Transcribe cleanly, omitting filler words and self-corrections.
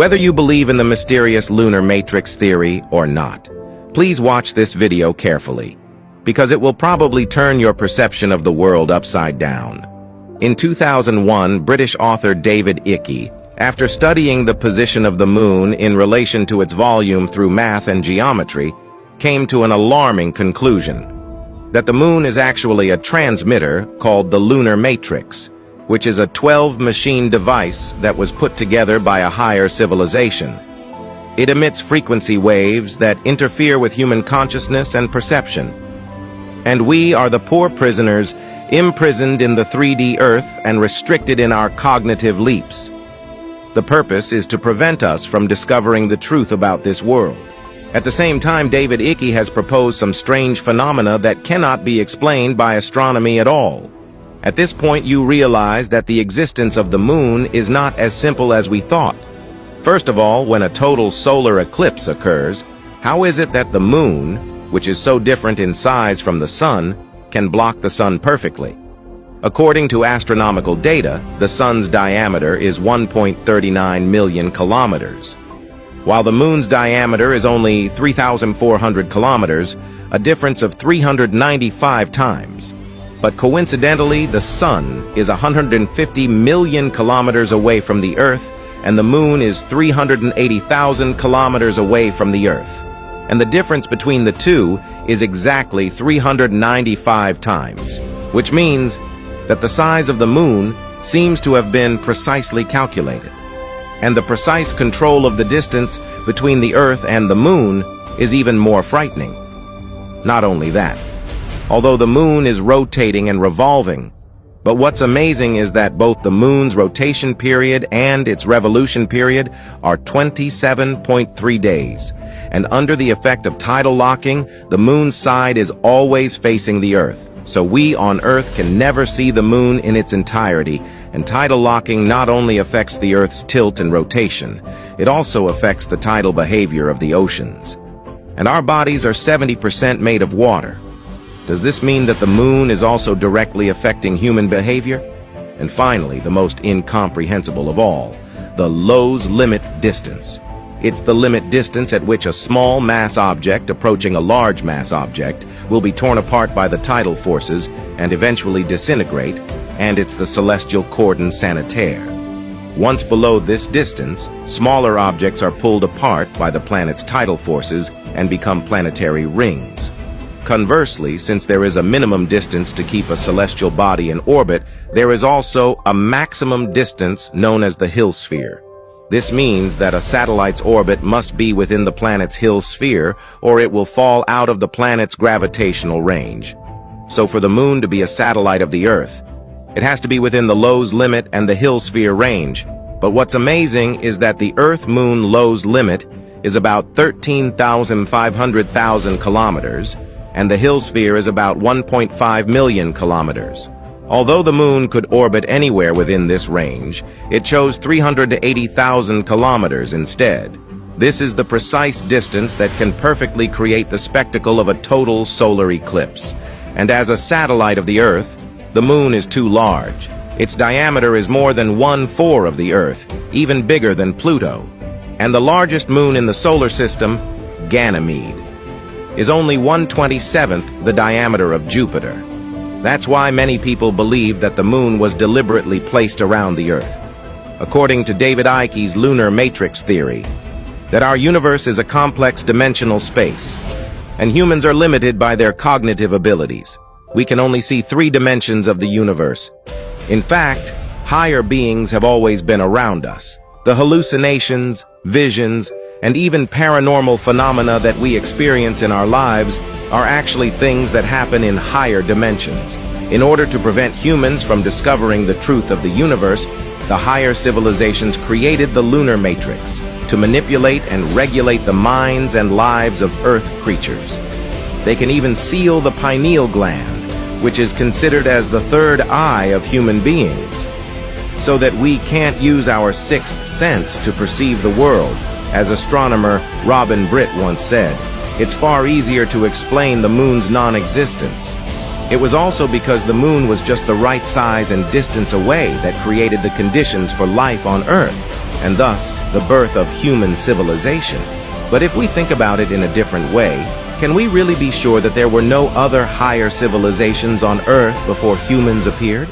Whether you believe in the mysterious lunar matrix theory or not, please watch this video carefully, because it will probably turn your perception of the world upside down. In 2001, British author David Icke, after studying the position of the moon in relation to its volume through math and geometry, came to an alarming conclusion: that the moon is actually a transmitter called the lunar matrix, which is a 12-machine device that was put together by a higher civilization. It emits frequency waves that interfere with human consciousness and perception. And we are the poor prisoners imprisoned in the 3D Earth and restricted in our cognitive leaps. The purpose is to prevent us from discovering the truth about this world. At the same time, David Icke has proposed some strange phenomena that cannot be explained by astronomy at all. At this point, you realize that the existence of the moon is not as simple as we thought. First of all, when a total solar eclipse occurs, how is it that the moon, which is so different in size from the sun, can block the sun perfectly? According to astronomical data, the sun's diameter is 1.39 million kilometers, while the moon's diameter is only 3,400 kilometers, a difference of 395 times. But coincidentally, the sun is 150 million kilometers away from the Earth, and the moon is 380,000 kilometers away from the Earth. And the difference between the two is exactly 395 times, which means that the size of the moon seems to have been precisely calculated. And the precise control of the distance between the Earth and the moon is even more frightening. Not only that, although the moon is rotating and revolving, but what's amazing is that both the moon's rotation period and its revolution period are 27.3 days. And under the effect of tidal locking, the moon's side is always facing the Earth. So we on Earth can never see the moon in its entirety, and tidal locking not only affects the Earth's tilt and rotation, it also affects the tidal behavior of the oceans. And our bodies are 70% made of water. Does this mean that the moon is also directly affecting human behavior? And finally, the most incomprehensible of all, the Lowe's limit distance. It's the limit distance at which a small mass object approaching a large mass object will be torn apart by the tidal forces and eventually disintegrate, and it's the celestial cordon sanitaire. Once below this distance, smaller objects are pulled apart by the planet's tidal forces and become planetary rings. Conversely, since there is a minimum distance to keep a celestial body in orbit, there is also a maximum distance known as the Hill sphere. This means that a satellite's orbit must be within the planet's Hill sphere, or it will fall out of the planet's gravitational range. So for the moon to be a satellite of the Earth, it has to be within the Lowe's limit and the Hill sphere range. But what's amazing is that the Earth-Moon Lowe's limit is about 13,500,000 kilometers, and the Hill sphere is about 1.5 million kilometers. Although the moon could orbit anywhere within this range, it chose 380,000 kilometers instead. This is the precise distance that can perfectly create the spectacle of a total solar eclipse. And as a satellite of the Earth, the moon is too large. Its diameter is more than 1/4 of the Earth, even bigger than Pluto. And the largest moon in the solar system, Ganymede, is only 1/27th the diameter of Jupiter. That's why many people believe that the moon was deliberately placed around the Earth. According to David Icke's lunar matrix theory, that our universe is a complex dimensional space, and humans are limited by their cognitive abilities. We can only see 3 dimensions of the universe. In fact, higher beings have always been around us. The hallucinations, visions, and even paranormal phenomena that we experience in our lives are actually things that happen in higher dimensions. In order to prevent humans from discovering the truth of the universe, the higher civilizations created the lunar matrix to manipulate and regulate the minds and lives of Earth creatures. They can even seal the pineal gland, which is considered as the third eye of human beings, so that we can't use our 6th sense to perceive the world. As astronomer Robin Britt once said, it's far easier to explain the moon's non-existence. It was also because the moon was just the right size and distance away that created the conditions for life on Earth. and thus the birth of human civilization. But if we think about it in a different way, can we really be sure that there were no other higher civilizations on Earth before humans appeared?